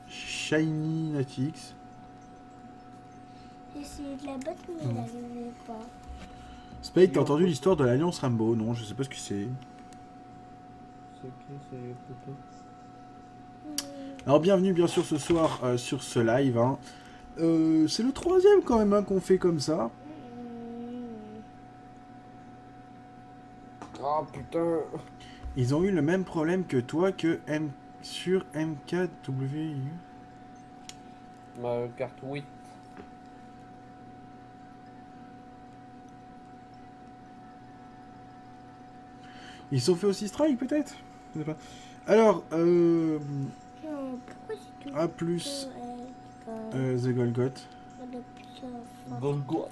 Shiny Natix. J'ai essayé de la battre, mais elle n'arrivait pas. Spade, t'as entendu l'histoire de l'Alliance Rainbow? Non, je sais pas ce que c'est. C'est qui, c'est Yokoto? Alors bienvenue bien sûr ce soir sur ce live. Hein. C'est le troisième quand même hein, qu'on fait comme ça. Ah putain. Ils ont eu le même problème que toi que sur MKW. Ma carte 8. Ils se sont fait aussi strike peut-être. Je sais pas. Alors, Non, pourquoi c'est tout A plus The Golgoth. Golgoth.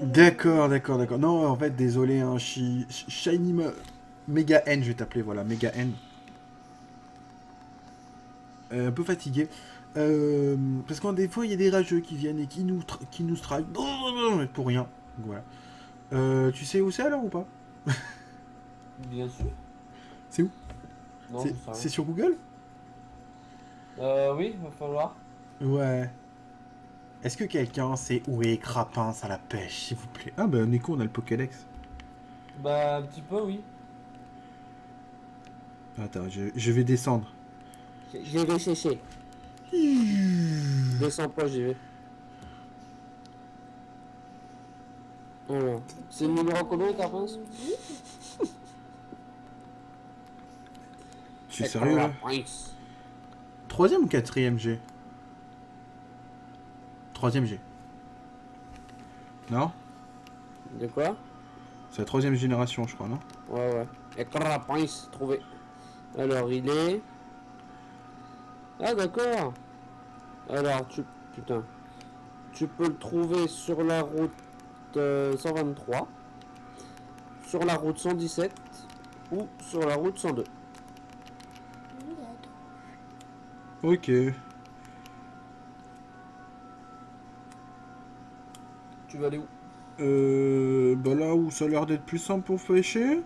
D'accord, d'accord, d'accord. Non, en fait, désolé, hein, Shiny Mega N, je vais t'appeler, voilà, Mega N. Un peu fatigué. Parce qu'en des fois, il y a des rageux qui viennent et qui nous strike pour rien. Donc, voilà. Tu sais où c'est alors ou pas? Bien sûr. C'est où? Non, C'est sur Google? Oui, va falloir. Ouais. Est-ce que quelqu'un sait où est Crapins à la pêche, s'il vous plaît? Ah bah, Nico, on a le Pokédex. Bah, un petit peu, oui. Attends, je vais descendre. J'y vais chercher. Descends pas, j'y vais. Alors, c'est le numéro combien, Carpins? Tu es sérieux là? Troisième ou quatrième G? Troisième G. Non? De quoi? C'est la troisième génération, je crois, non? Ouais, ouais. Et Carapins, trouvé. Alors, il est... Ah, d'accord. Alors, putain. Tu peux le trouver sur la route 123, sur la route 117 ou sur la route 102. Ok. Tu vas aller où? Bah là où ça a l'air d'être plus simple pour pêcher.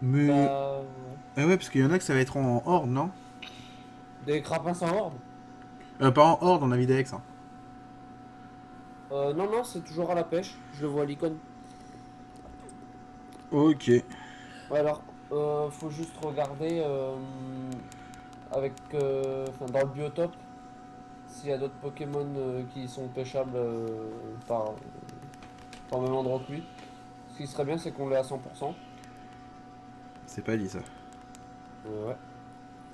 Mais... Bah... Ah ouais, parce qu'il y en a que ça va être en horde, non? Des crapins sans horde? Pas en horde, en Avidex. Hein. Non, non, c'est toujours à la pêche. Je le vois à l'icône. Ok. Ouais, alors, faut juste regarder avec, dans le biotope s'il y a d'autres Pokémon qui sont pêchables par le même endroit que lui. Ce qui serait bien, c'est qu'on l'ait à 100%. C'est pas dit ça. Ouais.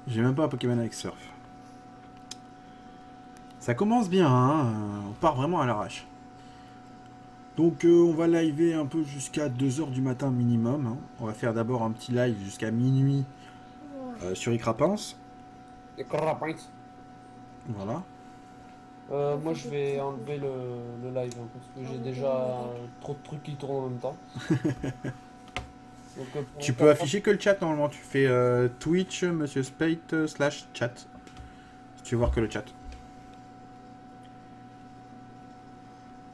J'ai même pas un Pokémon avec Surf. Ça commence bien, hein. On part vraiment à l'arrache. Donc on va liver un peu jusqu'à 2h du matin minimum. Hein. On va faire d'abord un petit live jusqu'à minuit sur Icrapins. Et Crapins. Voilà. Moi je vais enlever le live hein, parce que j'ai déjà trop de trucs qui tournent en même temps. Donc, Tu peux afficher que le chat normalement. Tu fais Twitch, Monsieur Spate / chat. Si tu veux voir que le chat.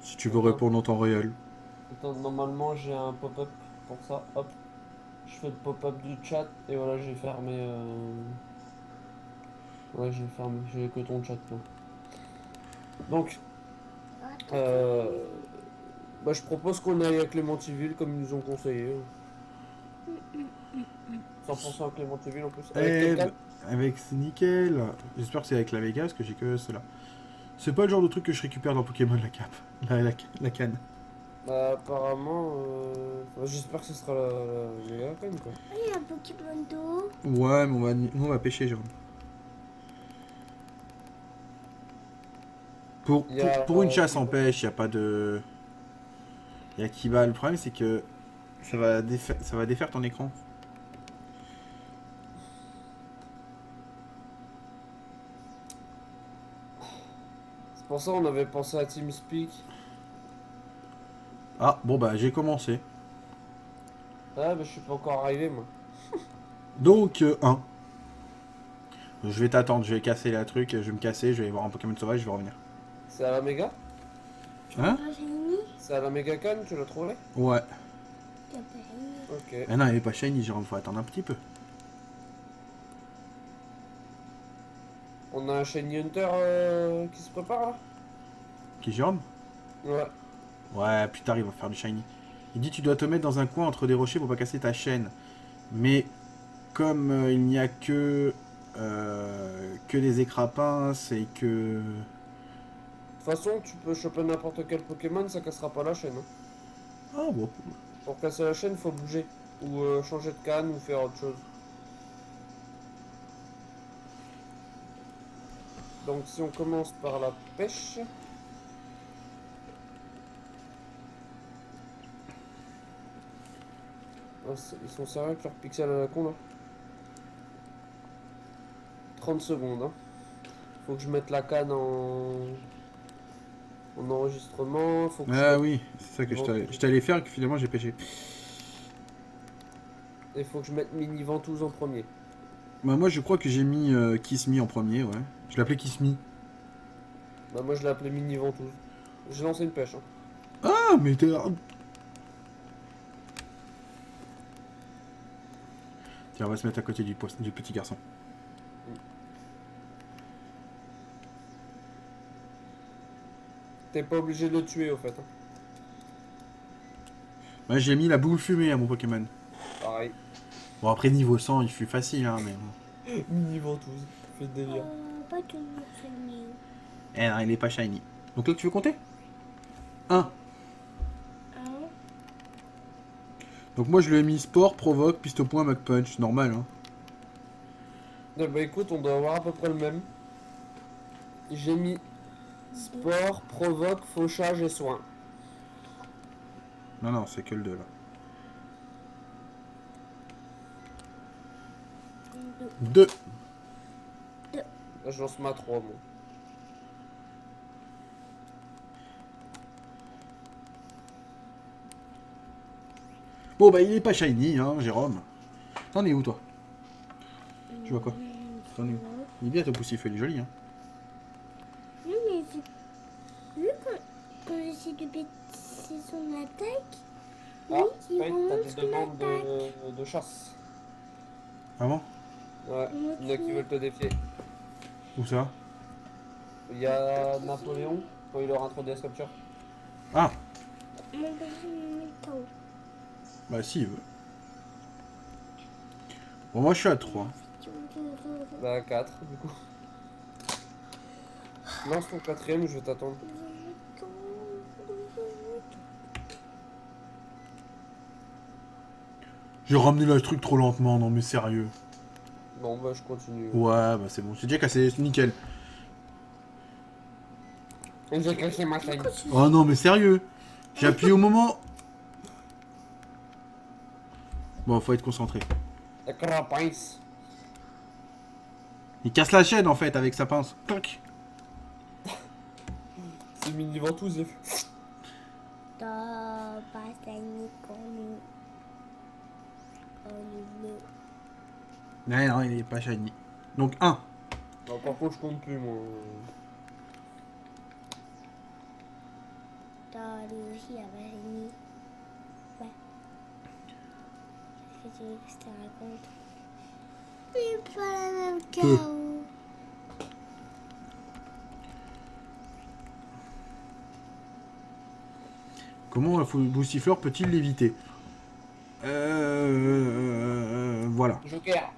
Si tu veux répondre en temps réel. Attends, normalement j'ai un pop-up pour ça. Hop. Je fais le pop-up du chat et voilà j'ai fermé. Ouais j'ai fermé. J'ai que ton chat là. Donc. Bah, je propose qu'on aille à Clémentiville comme ils nous ont conseillé. 100% à Clémentiville en plus. Avec c'est nickel. J'espère que c'est avec la Vega parce que j'ai que cela. C'est pas le genre de truc que je récupère dans Pokémon la cape. La canne. Bah, apparemment, j'espère que ce sera la canne quoi. Ah, il y a un Pokémon d'eau. Ouais, mais nous on va pêcher, Jérôme. Pour une chasse en pêche, il n'y a pas de... Il y a qui va. Le problème, c'est que ça va défaire ton écran. C'est pour ça qu'on avait pensé à TeamSpeak. Ah, bon bah, j'ai commencé. Ah, bah, je suis pas encore arrivé moi. Donc, 1. Je vais t'attendre, je vais casser la truc, je vais me casser, je vais voir un Pokémon sauvage, je vais revenir. C'est à la méga? Hein? C'est à la méga canne, tu l'as trouvé? Ouais. t'as pas aimé. Ok. Ah non, il est pas shiny, Jérôme, faut attendre un petit peu. On a un Shiny Hunter qui se prépare là. Qui, Jérôme? Ouais. Ouais, plus tard, il va faire du shiny. Il dit tu dois te mettre dans un coin entre des rochers pour pas casser ta chaîne. Mais comme il n'y a que des écrapinces et que... De toute façon, tu peux choper n'importe quel Pokémon, ça cassera pas la chaîne. Hein. Ah bon. Pour casser la chaîne, faut bouger. Ou changer de canne ou faire autre chose. Donc si on commence par la pêche. Oh, ils sont sérieux avec leurs pixels à la con là. 30 secondes. Hein. Faut que je mette la canne en enregistrement. Faut que je Ah mette... oui, c'est ça que je t'allais faire et que finalement j'ai pêché. Il faut que je mette Mini Ventouse en premier. Bah moi je crois que j'ai mis Kiss Me en premier, ouais. Je l'appelais Kiss Me. Bah moi je l'ai appelé Mini Ventouse. J'ai lancé une pêche. Hein. Ah mais t'es... Tiens, on va se mettre à côté du petit garçon. T'es pas obligé de le tuer au fait. Hein. Bah, j'ai mis la boule fumée à mon Pokémon. Pareil. Bon après niveau 100 il fut facile hein mais bon. Mini Ventouse. Fait délire. Pas toujours fini. Eh non il est pas shiny. Donc là tu veux compter 1. Hein? Donc moi je lui ai mis sport, provoque, piste au point, Mach Punch, normal hein. Bah écoute, on doit avoir à peu près le même. J'ai mis sport, provoque, fauchage et soin. Non non c'est que le 2 là. 2. Là je lance ma 3 moi. Bon bah il est pas shiny hein Jérôme. T'en es où toi? Tu vois quoi? T'en es où? Il est bien ton poussif, il est joli hein. Non, mais vu quand j'essaie de baisser son attaque, Ah, il Sprite, t'as remonte des son demandes attaque. de chasse. Ah bon? Ouais, il y en a qui veulent te défier. Où ça? Il y a Napoléon, quand il aura introduit la capture. Ah Mon petit métal. bah si il veut. Bon moi je suis à 3. Bah 4 du coup. Lance ton quatrième, je vais t'attendre. J'ai ramené le truc trop lentement, non mais sérieux. Bon bah je continue. Ouais bah c'est bon, c'est déjà cassé, c'est nickel. Et j'ai cassé ma chaîne. Oh non mais sérieux. J'ai appuyé au moment. Bon faut être concentré. La carapace. Il casse la chaîne en fait avec sa pince. Clac. C'est Mini Ventouse. T'as pas saigné comme le bleu. Ouais non il est pas shiny. Donc 1. Non, par contre je compte plus moi. T'as réussi à pas saigner. Ouais. Qu'est-ce que tu veux que je te raconte? C'est pas la même chaos. Comment un boussifleur peut-il l'éviter? Voilà. Joker.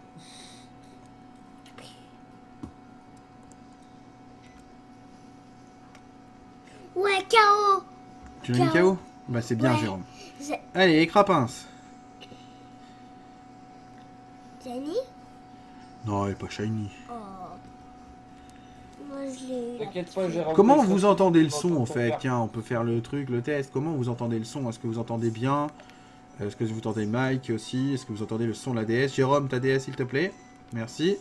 Ouais, chaos. Tu l'as mis KO? Bah c'est bien Ouais. Jérôme. J'ai- Allez, écrapince. Jenny? Non, il est pas shiny. Oh. Moi, je l'ai. T'inquiète pas, j'ai rempli Comment ça. vous entendez le son J'entends en ton fait? père. Tiens, on peut faire le truc, le test. Comment vous entendez le son? Est-ce que vous entendez bien? Est-ce que vous entendez Mike aussi? Est-ce que vous entendez le son de la DS? Jérôme, ta DS s'il te plaît. Merci.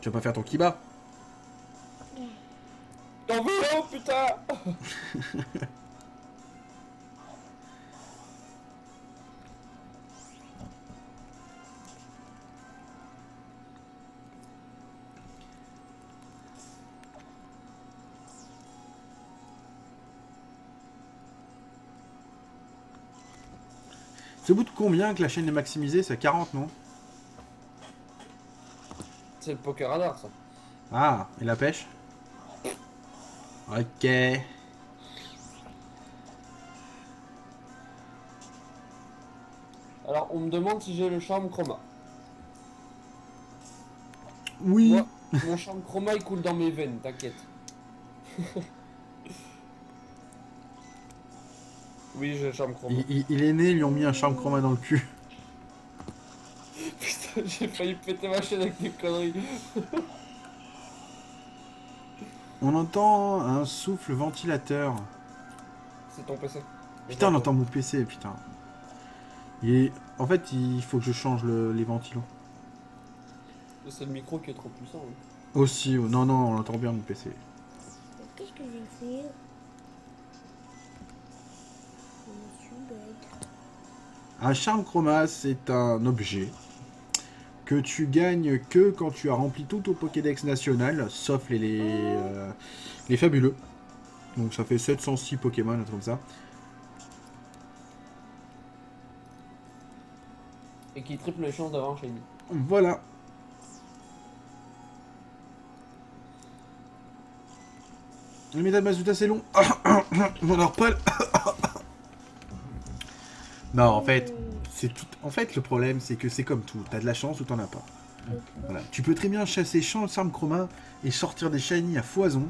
Tu vas pas faire ton kiba? T'en veux un, putain. C'est au bout de combien que la chaîne est maximisée? C'est à 40, non? C'est le poker radar, ça. Ah, et la pêche? Ok. Alors, on me demande si j'ai le charme chroma. Oui. Moi, mon charme chroma, il coule dans mes veines, t'inquiète. Oui, j'ai le charme chroma. Il est né, ils lui ont mis un charme chroma dans le cul. Putain, j'ai failli péter ma chaîne avec des conneries. On entend un souffle ventilateur. C'est ton PC. Putain, on entend mon PC, putain. En fait, il faut que je change les ventilos. C'est le micro qui est trop puissant. Hein. Aussi, non, non, on entend bien mon PC. Qu'est-ce que j'ai fait? Je suis bête. Un charme chroma, c'est un objet que tu gagnes que quand tu as rempli tout ton Pokédex national, sauf les fabuleux. Donc ça fait 706 Pokémon, un truc comme ça. Et qui triple les chances d'avoir un shiny. Voilà. Le métal c'est long. On en reparle. Non, en fait, c'est tout. En fait, le problème, c'est que c'est comme tout. T'as de la chance ou t'en as pas. Voilà. Tu peux très bien chasser charme chroma et sortir des shiny à foison.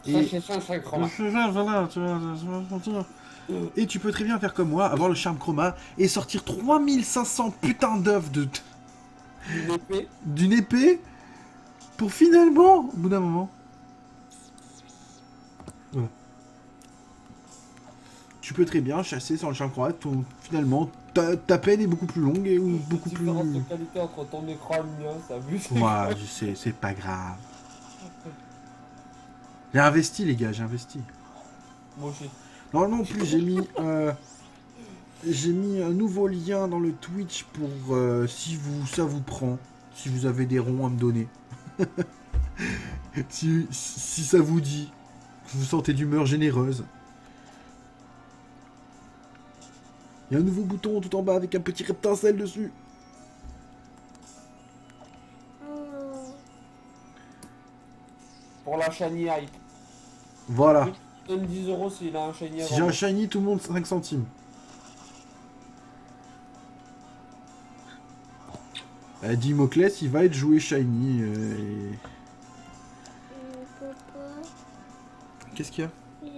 Ça, chroma. Voilà, tu vois. Et tu peux très bien faire comme moi, avoir le charme chroma et sortir 3500 putains d'œufs Une épée. d'une épée pour finalement, au bout d'un moment. Voilà. Tu peux très bien chasser sans le charme chroma. Finalement, ta peine est beaucoup plus longue et beaucoup plus. Différence de qualité entre ton écran et le mien, ça abuse. Moi, je sais, c'est pas grave. J'ai investi, les gars, j'ai investi. Moi aussi. Non, non plus, j'ai mis un nouveau lien dans le Twitch pour si ça vous prend, si vous avez des ronds à me donner. si ça vous dit, que vous sentez d'humeur généreuse. Il y a un nouveau bouton tout en bas avec un petit reptincelle dessus. Pour la shiny hype. Voilà. Je donne 10 € s'il a un shiny. Si j'ai un shiny, tout le monde 5 centimes. Dimoclès, il va être joué shiny. Papa. Qu'est-ce qu'il y a? Mais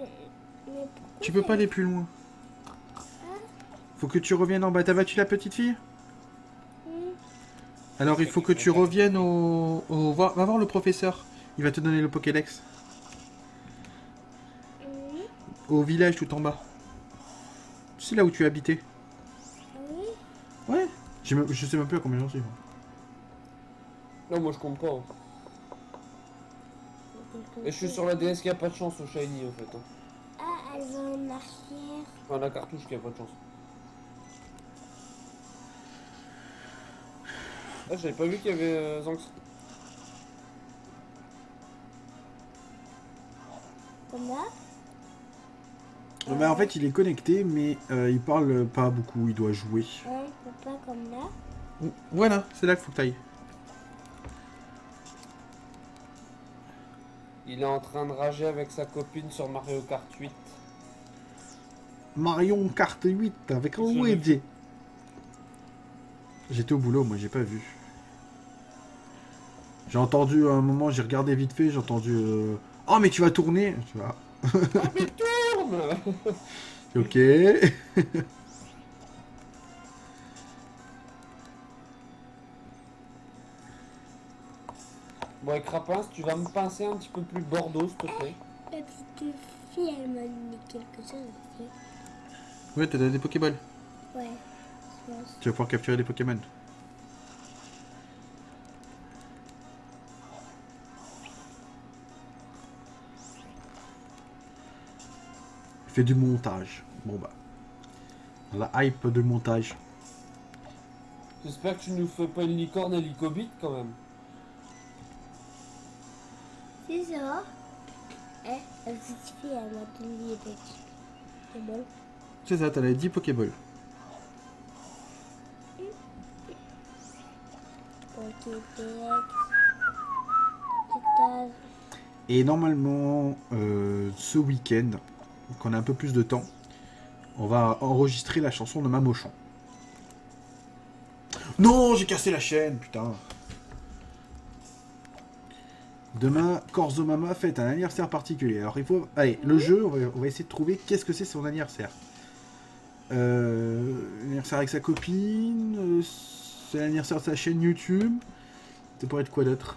pourquoi Tu peux pas aller plus loin. Faut que tu reviennes en bas. T'as battu la petite fille? Alors il faut que tu reviennes va voir le professeur. Il va te donner le Pokédex. Au village tout en bas. Tu sais là où tu habitais? Ouais. Je sais même plus à combien j'en suis. Moi. Non, moi je compte pas. Hein. Et je suis sur la DS qui a pas de chance au shiny en fait. Hein. Ah, elles ont en arrière. Enfin, la cartouche qui a pas de chance. Ah, j'avais pas vu qu'il y avait Zanx. Comme là. Mais en fait il est connecté mais il parle pas beaucoup. Il doit jouer. Ouais, papa, comme là. Voilà, c'est là qu'il faut que t'ailles. Il est en train de rager avec sa copine sur Mario Kart 8. Marion Kart 8 avec Luigi. J'étais au boulot, moi j'ai pas vu. J'ai entendu à un moment, j'ai regardé vite fait, j'ai entendu oh mais tu vas tourner, tu vois. Oh mais tourne. Ok. Bon, et Crapin, tu vas me pincer un petit peu plus Bordeaux, s'il te plaît. La petite fille, elle m'a donné quelque chose aussi. Ouais, t'as donné des Pokéballs. Ouais. je pense. Tu vas pouvoir capturer des Pokémon. Fait du montage. Bon bah. La hype de montage. J'espère que tu nous fais pas une licorne à l'icobit quand même. C'est ça. Eh, la petite fille, elle m'a donné des petits. C'est bon. C'est ça, t'as les 10 Pokéballs. Pokédex. Étage. Et normalement, ce week-end, qu'on a un peu plus de temps, on va enregistrer la chanson de Mamochon. Non, j'ai cassé la chaîne, putain. Demain, Corzo Mama fête un anniversaire particulier. Alors il faut... Allez, le jeu, on va essayer de trouver qu'est-ce que c'est son anniversaire. L'anniversaire avec sa copine, c'est l'anniversaire de sa chaîne YouTube. Ça pourrait être quoi d'autre?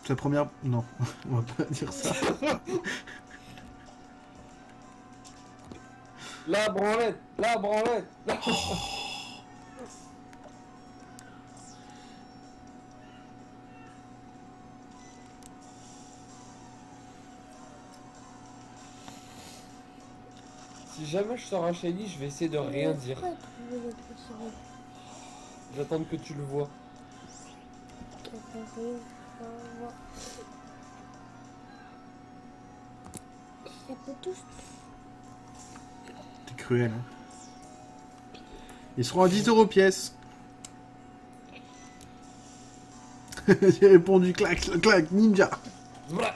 Sa première... Non, on va pas dire ça. La branlette, la branlette. Si jamais je sors un shiny, je vais essayer de rien dire. Pourquoi trouver le petit J'attends que tu le vois. Ça peut tous. C'est cruel, hein. Ils seront à 10 € pièce. J'ai répondu clac, clac, clac, ninja. Voilà.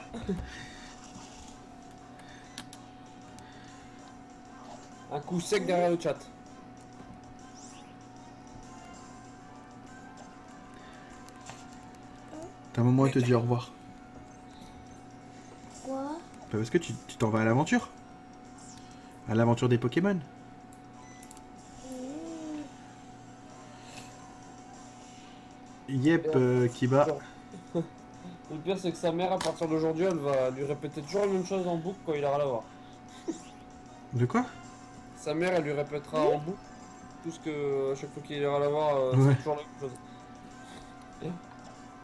Un coup sec derrière le chat. T'as un moment à te dire au revoir. Quoi? Bah parce que tu t'en vas à l'aventure. À l'aventure des Pokémon. Yep, Kiba. Le pire, c'est que sa mère, à partir d'aujourd'hui, elle va lui répéter toujours la même chose en boucle quand il ira la voir. De quoi? Sa mère, elle lui répétera en boucle tout ce que, à chaque fois qu'il ira la voir, Ouais. c'est toujours la même chose. Et-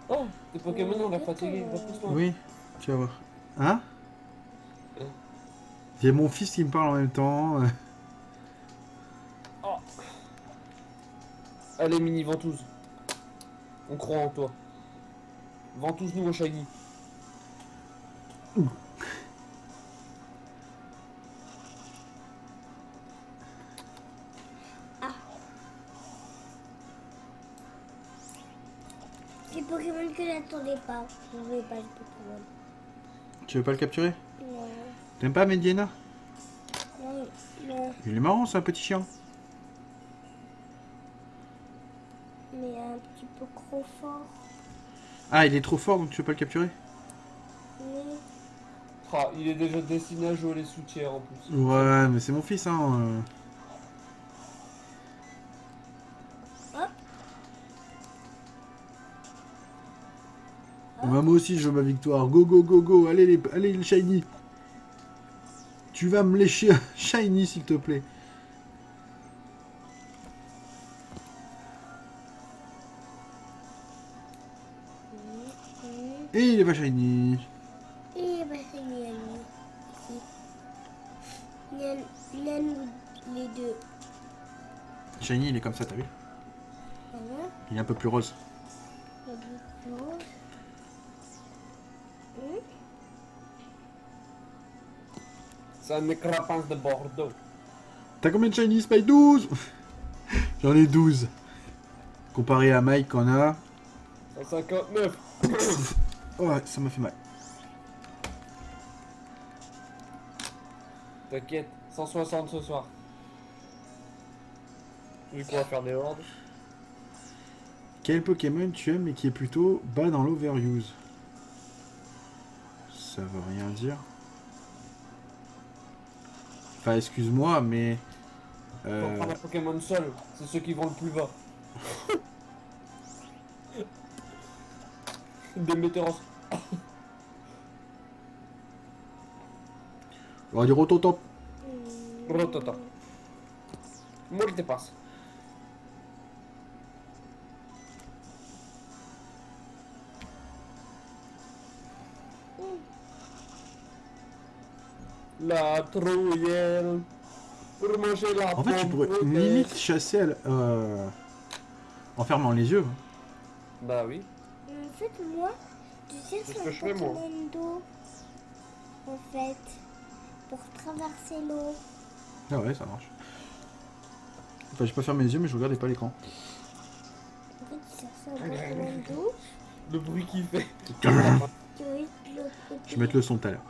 Oh, tes Pokémon, on l'a fatigué, repousse-toi. Oui, tu vas voir. Hein? Hein? Il y a mon fils qui me parle en même temps. Oh. Allez, mini ventouse. On croit en toi. Ventouse-nous au shiny. C'est Pokémon que j'attendais pas. Je ne voulais pas le Pokémon. Tu veux pas le capturer? Non, T'aimes pas Mediana? non, non. Il est marrant, c'est un petit chien. Mais un petit peu trop fort. Ah, il est trop fort donc tu veux pas le capturer? Oui. Ah, il est déjà destiné à jouer les soutiens en plus. Ouais, mais c'est mon fils, hein. Bah, moi aussi je veux ma victoire. Go, go, go, go. Allez, allez, le shiny. Tu vas me lécher un shiny, s'il te plaît. Et il est pas shiny. Et bah c'est Nian. Nian, les deux. Shiny, il est comme ça, t'as vu? Voilà. Il est un peu plus rose. Il y a du rose. C'est un écrapance de Bordeaux. T'as combien de shiny, Spy? 12. J'en ai 12. Comparé à Mike qu'on a... 159. Ouais, ça m'a fait mal. T'inquiète, 160 ce soir. Vu qu'on va faire des hordes. Quel Pokémon tu aimes mais qui est plutôt bas dans l'overuse? Ça veut rien dire. Enfin, excuse-moi, mais... Faut prendre un Pokémon seul, c'est ceux qui vont le plus bas. Des météoros. On va dire Rototop. Rotota. Moi je te passe. La trouillelle. Pour manger la En fait, tu pourrais pomme limite chasser en fermant les yeux. Bah oui. En fait, moi, tu sais, C'est ce c'est que un je fais, moi. Pokémon d'eau. En fait, pour traverser l'eau. Ah ouais, ça marche. Enfin, j'ai pas fermé les yeux, mais je regardais pas l'écran. En fait, il sert ça à Commando. Le bruit qu'il fait. Tu veux de l'autre côté. Je vais mettre le son tout à l'heure.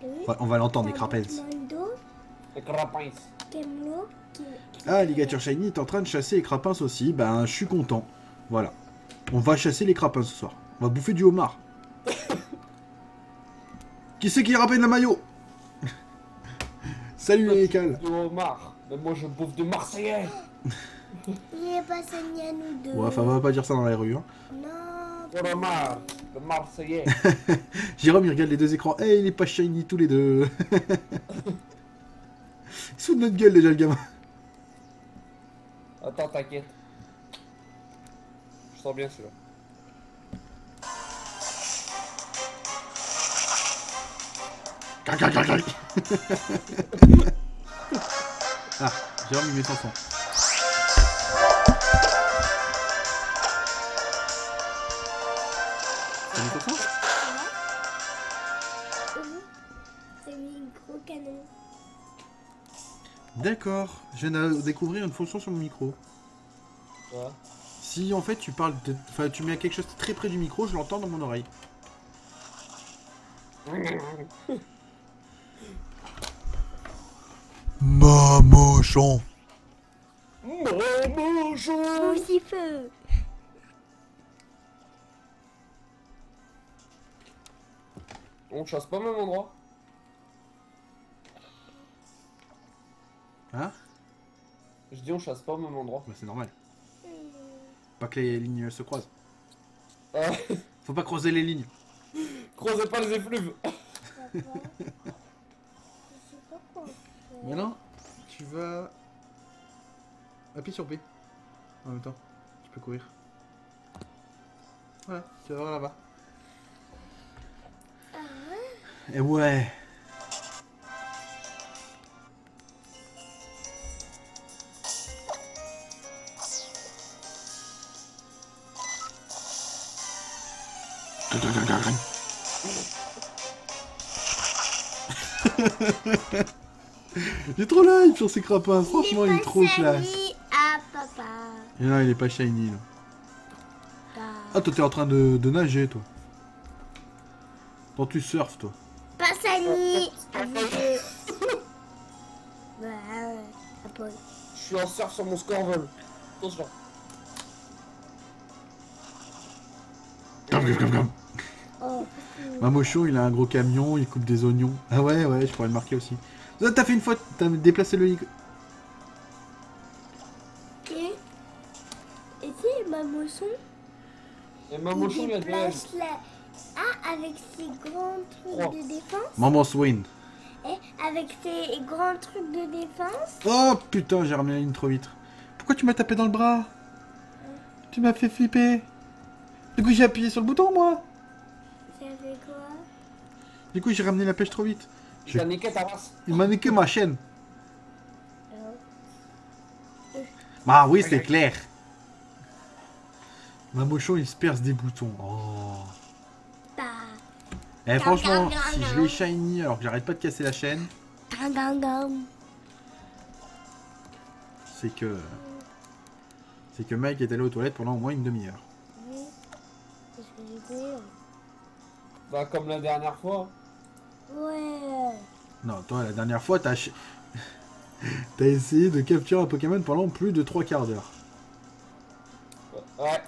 Oui. On va l'entendre, les crapens. Commando, Les crapins. Camelot, Ah, Ligature Shiny est en train de chasser les crapins aussi. Ben, je suis content. Voilà. On va chasser les crapins ce soir. On va bouffer du homard. Qui c'est qui rappelle la maillot? Salut les cales. Du homard. Mais moi je bouffe du Marseillais. il est pas saigné à nous deux. Ouais, enfin, on va pas dire ça dans la rue. Hein. Non. Du homard. Le Marseillais. Jérôme, il regarde les deux écrans. Eh, il est pas shiny tous les deux. Il se fout de notre gueule déjà, le gamin. Attends, t'inquiète. Je sens bien celui-là. Ah, Jérôme, il met son son. T'as mis ton son? C'est mis gros canon. D'accord. Je viens de découvrir une fonction sur mon micro. Ouais. Si en fait tu parles de... Enfin, tu mets quelque chose de très près du micro, je l'entends dans mon oreille. Mamochon. Bonjour. Aussi feu. On chasse pas au même endroit. Hein? Je dis on chasse pas au même endroit. Bah c'est normal. Pas que les lignes se croisent. Ah, Faut pas croiser les lignes. croisez pas les effluves. Papa. Je sais pas quoi faire. Maintenant, tu vas... Appuie sur B. En même temps. Tu peux courir. Voilà, tu vas voir là-bas. Et ouais. J'ai trop l'œil sur ces crapins, franchement il est trop classe. Ah papa. Et là il est pas shiny là. Bah, Ah toi t'es en train de nager toi. Toi tu surfes toi. pas Sani. À vous deux. Bah, Apple. Je suis en surf sur mon score-vol. Attention. Oh. Mamochon il a un gros camion, il coupe des oignons. Ah ouais ouais je pourrais le marquer aussi. Ah, t'as fait une faute, t'as déplacé le... Et c'est ma moisson. Et ma mochon, il y a de la... déplace la... Ah, avec ses grands trucs Trois. de défense. Maman Swing. Et avec ses grands trucs de défense. Oh putain j'ai ramené la ligne trop vite. Pourquoi tu m'as tapé dans le bras? Tu m'as fait flipper. Du coup j'ai appuyé sur le bouton moi. Ça fait quoi? Du coup j'ai ramené la pêche trop vite. T'as niqué ta race. Il m'a niqué ma chaîne. Oh. Ah oui, c'est clair. Mamochon, il se perce des boutons. Oh. Bah. Eh, franchement, si je l'ai shiny alors que j'arrête pas de casser la chaîne, Gang, gang, gang. c'est que... C'est que Mike est allé aux toilettes pendant au moins une demi-heure. Oui. Parce que j'ai couru. Bah comme la dernière fois. Ouais. Non, toi, la dernière fois, t'as essayé de capturer un Pokémon pendant plus de 3 quarts d'heure. Ouais.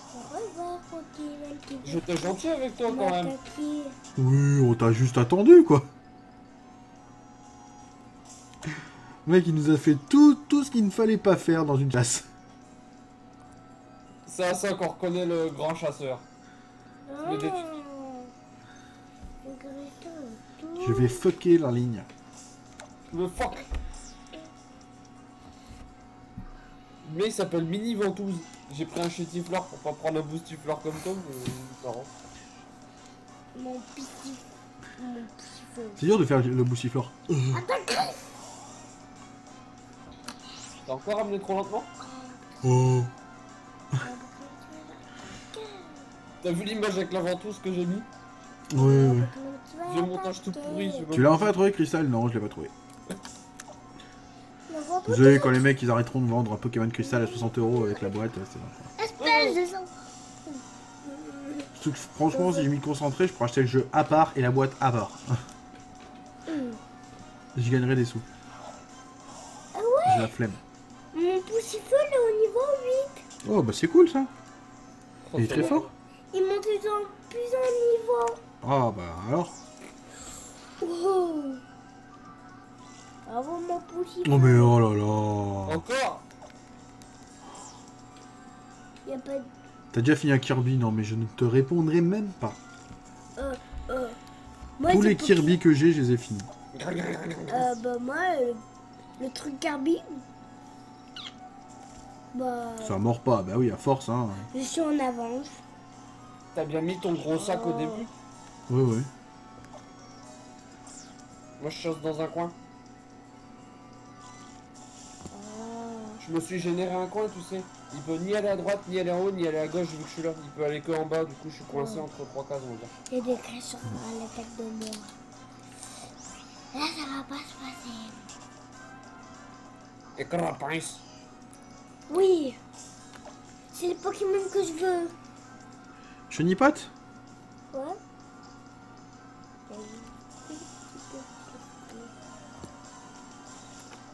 Au revoir, Pokémon qui J'étais gentil avec toi quand même. m'attaquer. Oui, on t'a juste attendu, quoi. Le mec, il nous a fait tout ce qu'il ne fallait pas faire dans une chasse. C'est à ça qu'on reconnaît le grand chasseur. Le dé- Je vais fucker la ligne. Le fuck. Mais il s'appelle Mini Ventouse. J'ai pris un chétifleur pour pas prendre un boostifleur comme toi, mais c'est marrant. Mon petit feu. C'est dur de faire le boussiflore. T'as encore ramené trop lentement? Oh. T'as vu l'image avec la ventouse que j'ai mis? Ouais. J'ai le montage tout pourri. Tu l'as enfin trouvé, Cristal? Non, je l'ai pas trouvé. Ne vois coup, Vous savez, quand les mecs ils arrêteront de vendre un Pokémon Crystal à 60 € avec la boîte, c'est... espèce de sang. Surtout que, franchement, si je m'y concentrais, je pourrais acheter le jeu à part et la boîte à part. Je gagnerais des sous. Ah ouais, J'ai la flemme. mon poussifeu est au niveau 8. Oh, bah c'est cool ça. Il est très fort. Il monte plus en niveau. Ah, bah alors. Oh. Bravo mon poussifeu. Oh, mais oh là là. Encore. Il y a pas de... T'as déjà fini un Kirby? Non, mais je ne te répondrai même pas. Moi, Tous c'est les pour- Kirby que j'ai, je les ai finis. bah moi, le truc Kirby, bah, Ça mord pas, bah oui, à force, hein. je suis en avance. T'as bien mis ton gros sac au début. Ouais, ouais. Moi, je chasse dans un coin. Je me suis généré un coin, tu sais. Il peut ni aller à droite, ni aller en haut, ni aller à gauche vu que je suis là. Il peut aller que en bas, du coup je suis coincé entre trois cases, on va dire. Il y a des créatures à l'attaque de moi. Là, ça va pas se passer. Et Carapace. Oui, c'est le Pokémon que je veux. Chenipote? Ouais.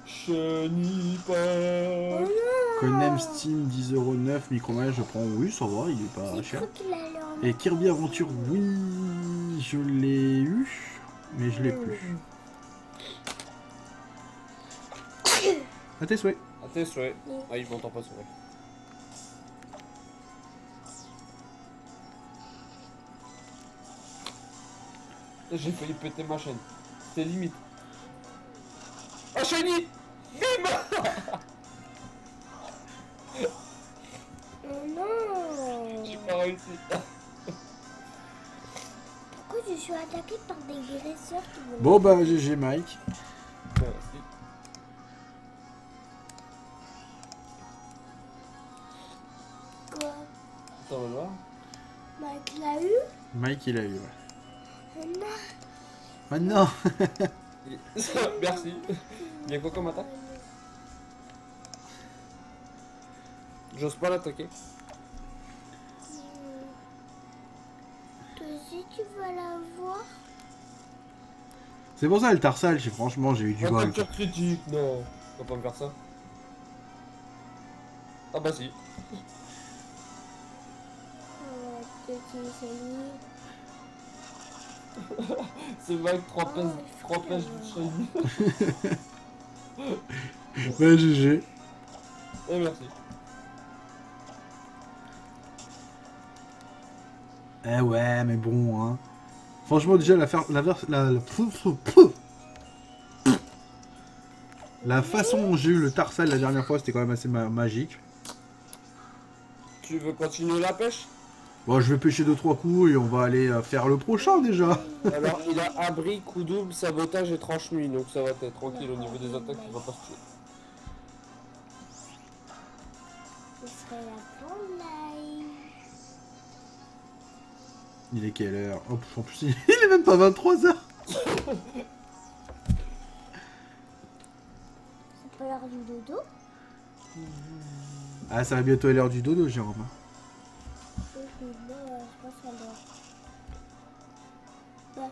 Chenipa. Oh non. Conem Steam 10,09€, Micromanage, je prends. Oui, ça va, il est pas J'ai cher. cru qu'il allait en... Et Kirby Aventure, oui, je l'ai eu, mais je l'ai plus. À tes souhaits. À tes souhaits. Ah, il m'entend pas sourire. J'ai failli péter ma chaîne. C'était limite. Ah, Shiny! Bim! Oh non. J'ai pas réussi. Pourquoi je suis attaquée par des graisseurs qui veulent... Bon bah GG Mike. Merci. Quoi? Ça va voir. Mike l'a eu? Mike il a eu, ouais. Oh non. Oh non. Merci. Il y a quoi comme attaque? J'ose pas l'attaquer. Toi aussi tu vas la voir? C'est pour ça le Tarsal, franchement j'ai eu du bol. Attaque critique, non. On va pas me faire ça. Ah bah si. Oh, petit Sally. C'est vague, 3 Oh, places, il faut 3 places qu'elle du Shiny. Ouais GG. Et merci. Eh ouais mais bon hein. Franchement déjà la façon dont j'ai eu le Tarsal la dernière fois c'était quand même assez magique. Tu veux continuer la pêche? Bon je vais pêcher 2-3 coups et on va aller faire le prochain déjà. Alors il a abri, coup double, sabotage et tranche nuit, donc ça va être tranquille au niveau des attaques, il va pas se tuer. Ce serait la fin de live. Il est quelle heure? Oh, en plus il est même pas 23h. C'est pas l'heure du dodo? Ah ça va bientôt être l'heure du dodo Jérôme. Je pense à l'heure. Ouais.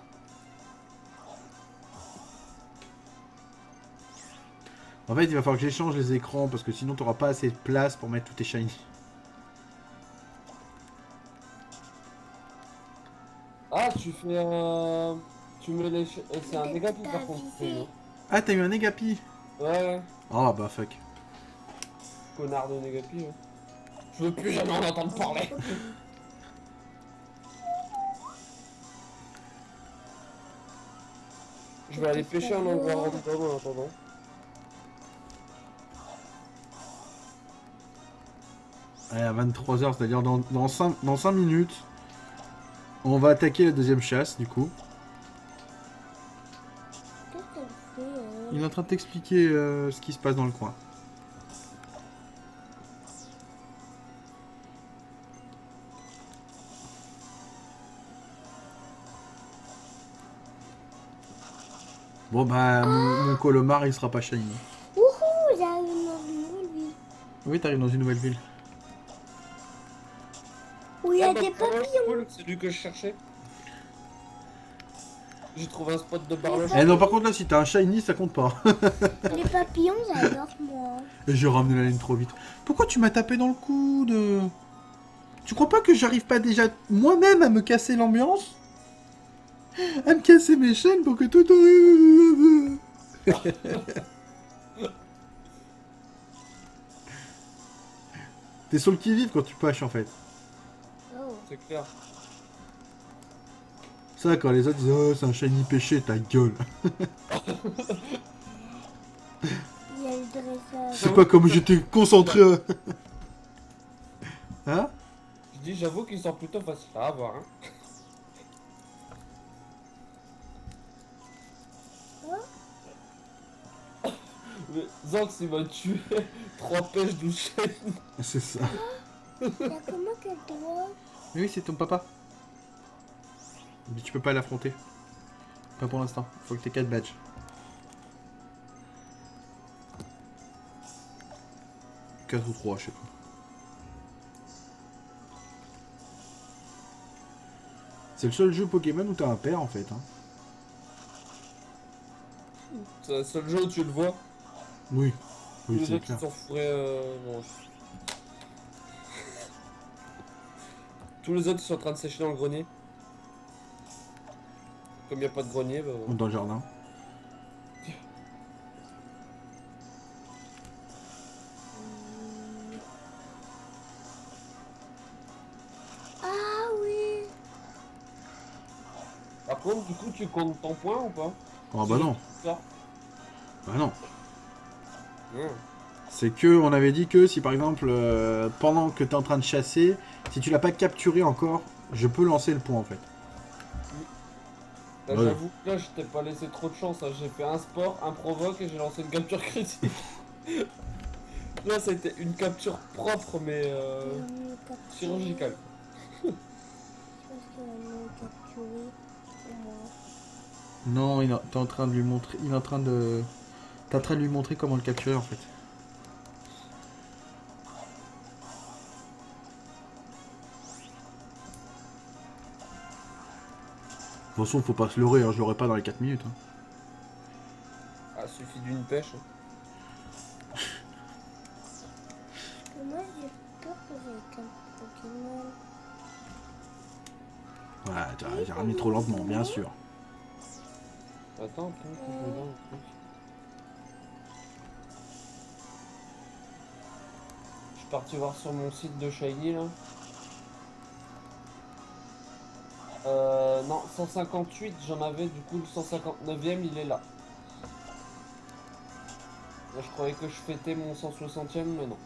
En fait il va falloir que j'échange les écrans parce que sinon t'auras pas assez de place pour mettre tous tes shiny. Ah, tu fais un... Tu mets les... C'est un négatif par contre. Ah t'as eu un négapi. Ouais, Ah bah fuck. connard de négatif. Ouais. Je veux plus jamais en entendre parler. Je vais aller pêcher un endroit random en attendant. Allez, à 23h, c'est-à-dire dans 5 minutes, on va attaquer la deuxième chasse du coup. Qu'est-ce qu'elle fait Il est en train de t'expliquer ce qui se passe dans le coin. Bon bah mon Colomar il sera pas shiny. Wouhou, j'ai Oui, t'arrives dans une nouvelle ville. Où il y a Ah, bah, des voilà, papillons. cool, c'est lui que je cherchais. J'ai trouvé un spot de barloche. Eh non, par contre, là, si t'as un shiny, ça compte pas. Les papillons, j'adore moi. Et j'ai ramené la ligne trop vite. Pourquoi tu m'as tapé dans le coude? Tu crois pas que j'arrive pas déjà moi-même à me casser l'ambiance? À me casser mes chaînes pour que tout arrive. T'es sur le qui-vive quand tu pâches en fait. Oh. C'est clair. Ça, quand les autres disent oh, c'est un shiny pêché, ta gueule. Il y a le dressage. C'est pas comme j'étais concentré. Hein? Je dis, j'avoue qu'ils sont plutôt faciles à avoir. Hein. Mais Zanx, il m'a tué 3 pêches d'une chaîne. C'est ça. Il y a comment qu'elle doit? Mais oui, c'est ton papa. Mais tu peux pas l'affronter. Pas pour l'instant. Faut que t'aies 4 badges. Quatre ou 3, je sais pas. C'est le seul jeu Pokémon où t'as un père en fait. Hein. C'est le seul jeu où tu le vois. Oui. Tous Oui, les c'est autres, clair. ils sont fourrés. Non. Tous les autres, ils sont en train de sécher dans le grenier. Comme il n'y a pas de grenier, bah. Ou dans le jardin. Ah oui. Par contre, du coup, tu comptes ton point ou pas? Oh bah non. Ça. Bah non. Ouais. C'est que on avait dit que si par exemple pendant que t'es en train de chasser, si tu l'as pas capturé encore, je peux lancer le point en fait. Là, Ouais. j'avoue que là, je t'ai pas laissé trop de chance. Hein. J'ai fait un sport, un provoque et j'ai lancé une capture critique. Là, c'était une capture propre mais chirurgicale. Je pense qu'il va me capturer pour moi. Non, t'es en train de lui montrer. Il est en train de. T'es en train de lui montrer comment le capturer en fait. De toute façon, faut pas se leurrer, hein, je l'aurai pas dans les 4 minutes. Hein. Ah, suffit d'une pêche. Hein. Mais moi, j'ai peur que j'ai qu'un Pokémon. Voilà, j'ai remis trop lentement, bien sûr. Attends, faut que je me donne un truc. Je suis parti voir sur mon site de Shiny là. Non, 158, j'en avais, du coup le 159e il est là. Là, je croyais que je fêtais mon 160e, mais non.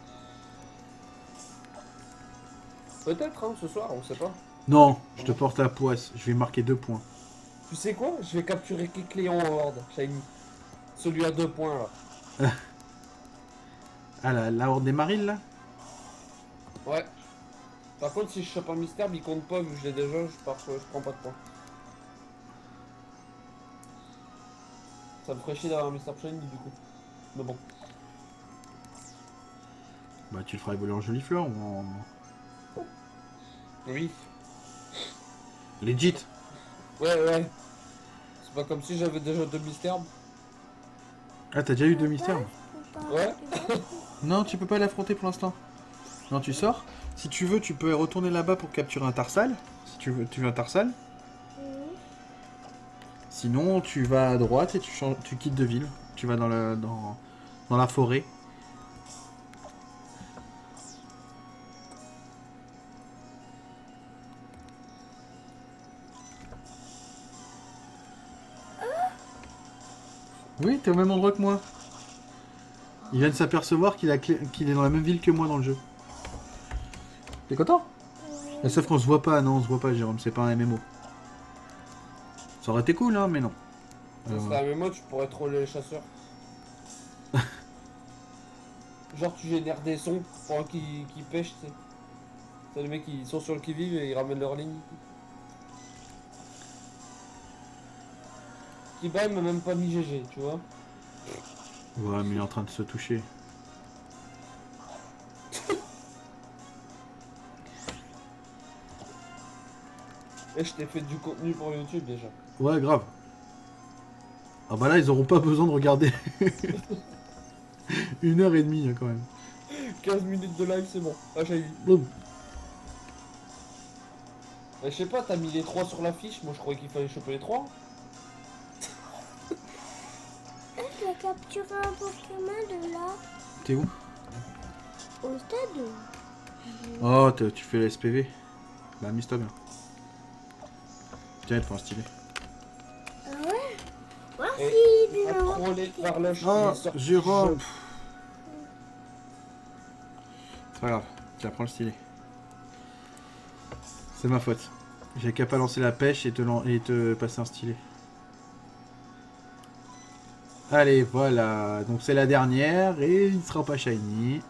Peut-être, hein, ce soir, on sait pas. Non, je te porte la poisse, je vais marquer 2 points. Tu sais quoi? Je vais capturer Kecleon en horde, Shiny. Celui à 2 points là. Ah, la horde des marines là? Ouais. Par contre, si je chope un mystère, il compte pas, vu que je l'ai déjà, je prends pas de points. Ça me ferait chier d'avoir un Mystère Shiny du coup. Mais bon. Bah, tu le feras évoluer en jolie fleur ou en. Oui. Legit. Ouais. C'est pas comme si j'avais déjà 2 mystères. Ah, t'as déjà eu 2 mystères? Ouais. Non, tu peux pas l'affronter pour l'instant. Non, tu sors. Si tu veux, tu peux retourner là-bas pour capturer un Tarsal. Si tu veux un Tarsal. Sinon, tu vas à droite et tu quittes de ville. Tu vas dans la forêt. Oui, t'es au même endroit que moi. Il vient de s'apercevoir qu'il est dans la même ville que moi dans le jeu. T'es content? Sauf qu'on se voit pas, non, on se voit pas, Jérôme, c'est pas un MMO. Ça aurait été cool, hein, mais non. Ça serait un MMO, tu pourrais troller les chasseurs. Genre, tu génères des sons pendant qu'ils pêchent, tu sais. C'est les mecs qui sont sur le qui-vive et ils ramènent leur ligne. Kiba, il m'a même pas mis GG, tu vois. Ouais, mais il est en train de se toucher. Et je t'ai fait du contenu pour YouTube déjà. Ouais, grave. Ah bah là, ils auront pas besoin de regarder 1 h 30 quand même. 15 minutes de live, c'est bon. Ah, j'ai eu. Boum. Je sais pas, t'as mis les 3 sur l'affiche. Moi, je croyais qu'il fallait choper les 3. Je vais capturer un Pokémon de là, T'es où? au stade. Oh, tu fais le SPV. Bah, amuse-toi bien. Tiens, il te faut un stylet. Ah ouais. Merci, Et Bino. pas trop les varloches. Ah, les sorties Jérôme. jaunes. C'est pas grave, tiens, prends le stylet. C'est ma faute. J'ai qu'à pas lancer la pêche et te passer un stylet. Allez, voilà. Donc c'est la dernière et il sera pas shiny.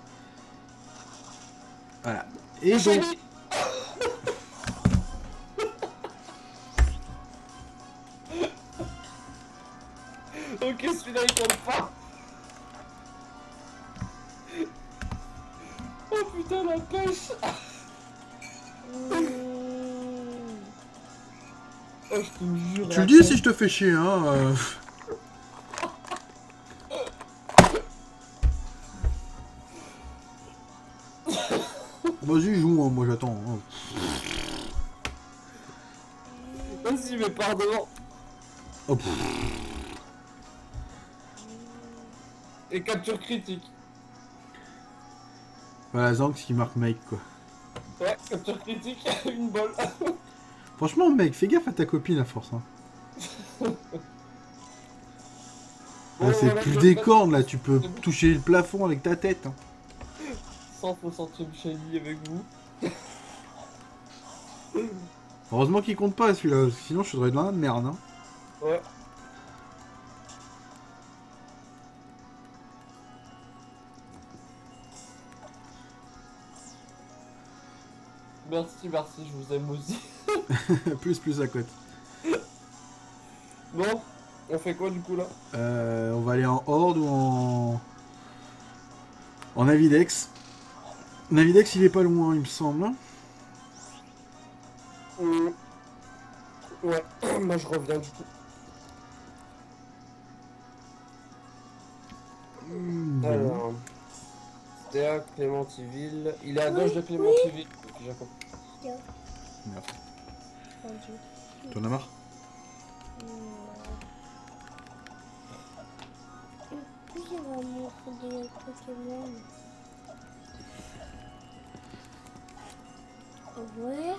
Voilà. Et donc... Shiny. Ok, celui-là il compte pas. Oh putain, la pêche. Oh, je te jure. Tu le dis si je te fais chier, hein. Vas-y, joue, hein, moi j'attends. Hein. Vas-y, mais pardon. Oh, Et capture critique. voilà, Zanx qui marque Mike, quoi. Ouais, capture critique, une balle. Franchement, mec, fais gaffe à ta copine à force. Hein. Bon, Ah, c'est voilà, plus je des passe. cornes, là, tu peux C'est bon. toucher le plafond avec ta tête. Hein. 160ème shiny avec vous. Heureusement qu'il compte pas celui-là, sinon je serais dans la merde. Hein. Ouais. Merci, merci, je vous aime aussi. plus à côté. Bon, on fait quoi du coup là? On va aller en Horde ou en Navidex. Navidex, il est pas loin, il me semble. Ouais, moi je reviens du coup. Bon. Alors, c'était à Clémentiville. Il est à gauche de Clémentiville. Ok, j'ai compris. Tiens, Merci. vas-y. T'en as marre? Puis il va montrer des Pokémon. Ouais.